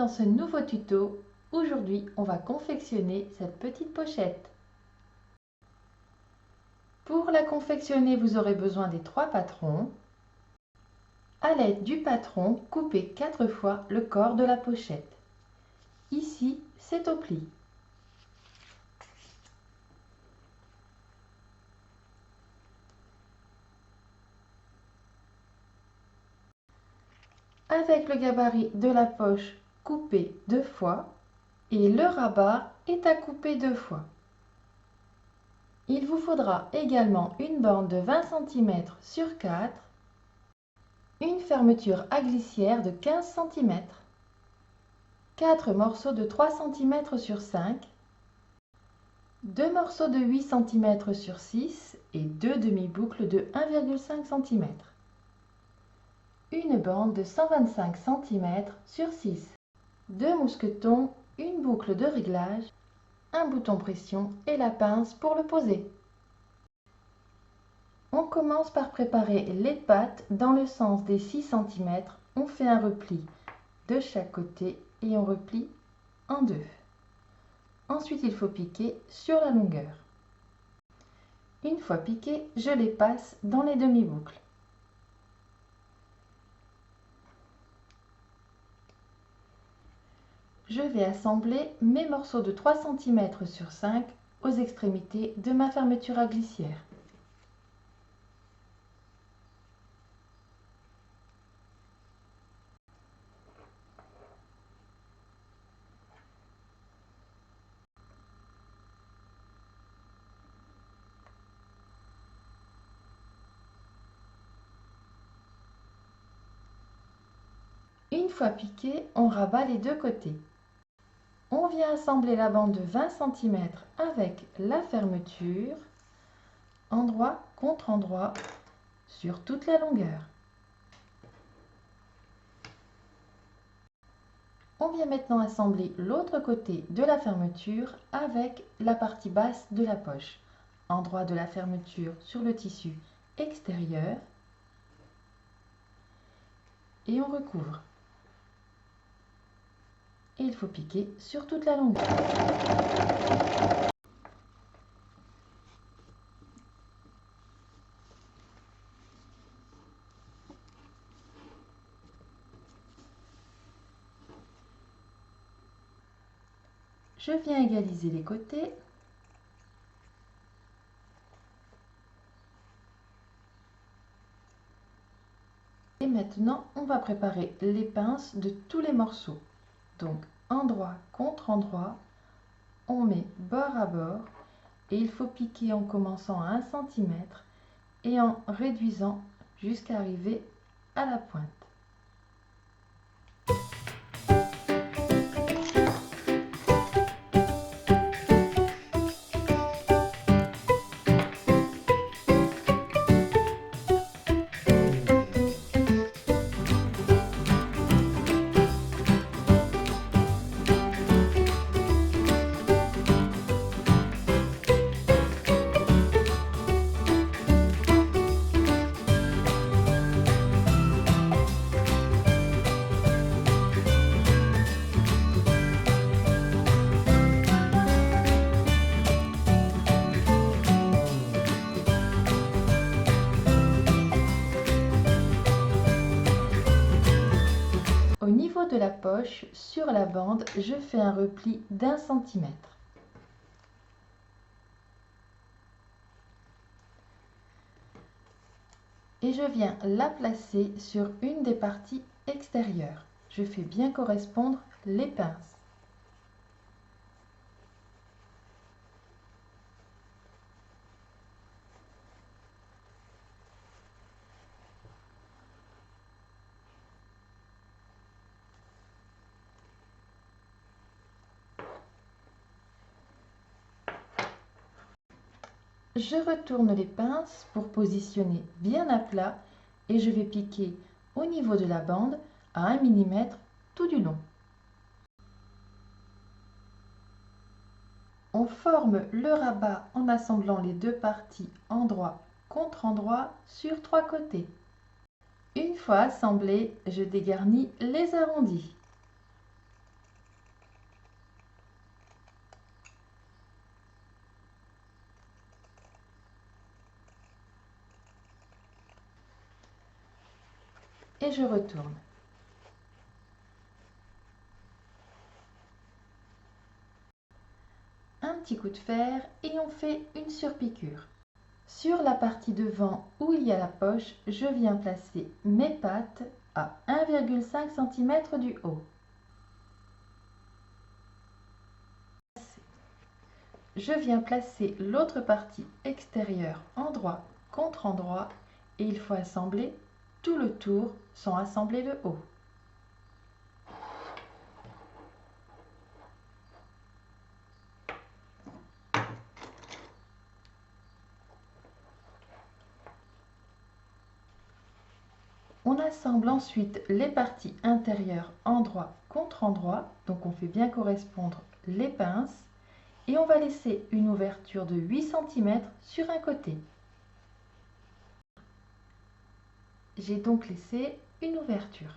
ce nouveau tuto. Aujourd'hui, on va confectionner cette petite pochette. Pour la confectionner, vous aurez besoin des 3 patrons. À l'aide du patron, coupez 4 fois le corps de la pochette. Ici, c'est au pli. Avec le gabarit de la poche, coupez 2 fois et le rabat est à couper 2 fois. Il vous faudra également une bande de 20 cm sur 4, une fermeture à glissière de 15 cm, 4 morceaux de 3 cm sur 5, 2 morceaux de 8 cm sur 6 et 2 demi-boucles de 1,5 cm, une bande de 125 cm sur 6, 2 mousquetons, une boucle de réglage, un bouton pression et la pince pour le poser. On commence par préparer les pattes dans le sens des 6 cm. On fait un repli de chaque côté et on replie en deux. Ensuite, il faut piquer sur la longueur. Une fois piqué, je les passe dans les demi-boucles. Je vais assembler mes morceaux de 3 cm sur 5 aux extrémités de ma fermeture à glissière. Une fois piqué, on rabat les deux côtés. On vient assembler la bande de 20 cm avec la fermeture, endroit contre endroit, sur toute la longueur. On vient maintenant assembler l'autre côté de la fermeture avec la partie basse de la poche. Endroit de la fermeture sur le tissu extérieur et on recouvre. Et il faut piquer sur toute la longueur. Je viens égaliser les côtés. Et maintenant, on va préparer les pinces de tous les morceaux. Donc, endroit contre endroit, on met bord à bord et il faut piquer en commençant à 1 cm et en réduisant jusqu'à arriver à la pointe. Au niveau de la poche, sur la bande, je fais un repli d'1 cm. Et je viens la placer sur une des parties extérieures. Je fais bien correspondre les pinces. Je retourne les pinces pour positionner bien à plat et je vais piquer au niveau de la bande à 1 mm tout du long. On forme le rabat en assemblant les deux parties endroit contre endroit sur 3 côtés. Une fois assemblé, je dégarnis les arrondis. et je retourne. Un petit coup de fer et on fait une surpiqûre. Sur la partie devant où il y a la poche, je viens placer mes pattes à 1,5 cm du haut. Je viens placer l'autre partie extérieure endroit contre endroit et il faut assembler tout le tour sans assembler le haut. On assemble ensuite les parties intérieures endroit contre endroit, donc on fait bien correspondre les pinces et on va laisser une ouverture de 8 cm sur un côté. J'ai donc laissé une ouverture.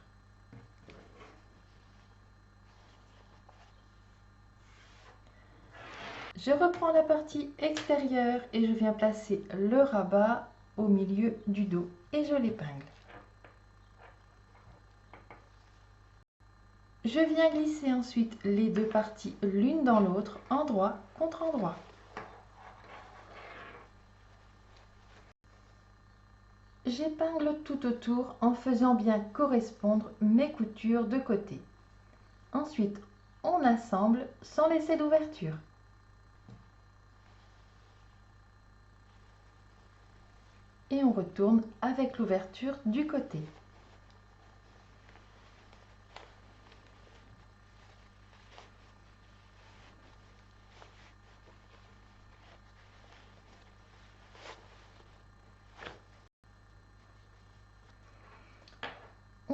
Je reprends la partie extérieure et je viens placer le rabat au milieu du dos et je l'épingle. Je viens glisser ensuite les deux parties l'une dans l'autre, endroit contre endroit. J'épingle tout autour en faisant bien correspondre mes coutures de côté. Ensuite, on assemble sans laisser d'ouverture. Et on retourne avec l'ouverture du côté.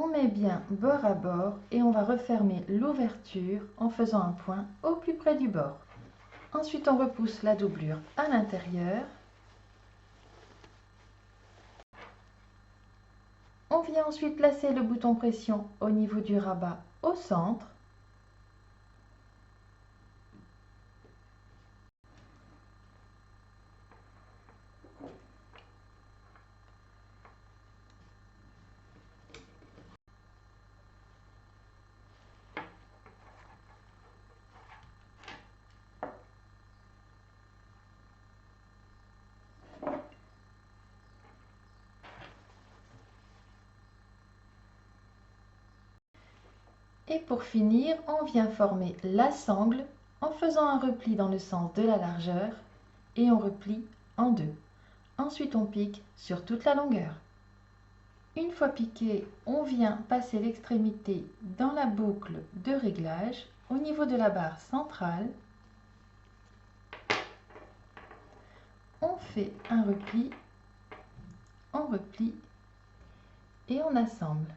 On met bien bord à bord et on va refermer l'ouverture en faisant un point au plus près du bord. Ensuite, on repousse la doublure à l'intérieur. On vient ensuite placer le bouton pression au niveau du rabat au centre. Et pour finir, on vient former la sangle en faisant un repli dans le sens de la largeur et on replie en deux. Ensuite, on pique sur toute la longueur. Une fois piqué, on vient passer l'extrémité dans la boucle de réglage au niveau de la barre centrale. On fait un repli, on replie et on assemble.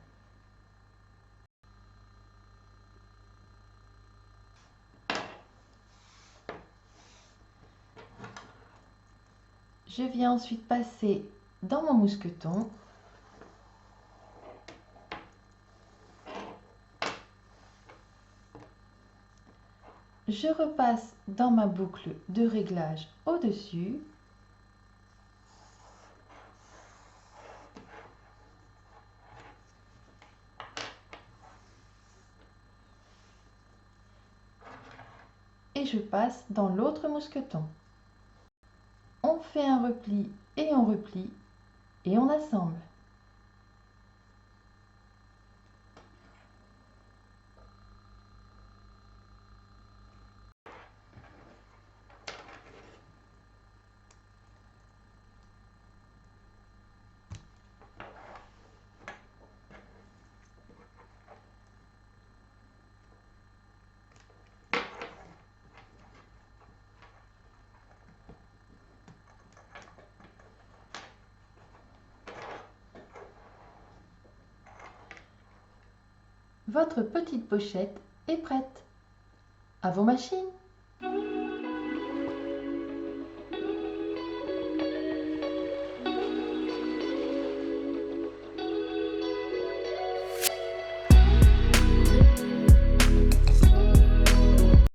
Je viens ensuite passer dans mon mousqueton. Je repasse dans ma boucle de réglage au-dessus. Et je passe dans l'autre mousqueton. On fait un repli et on replie et on assemble. Votre petite pochette est prête. À vos machines!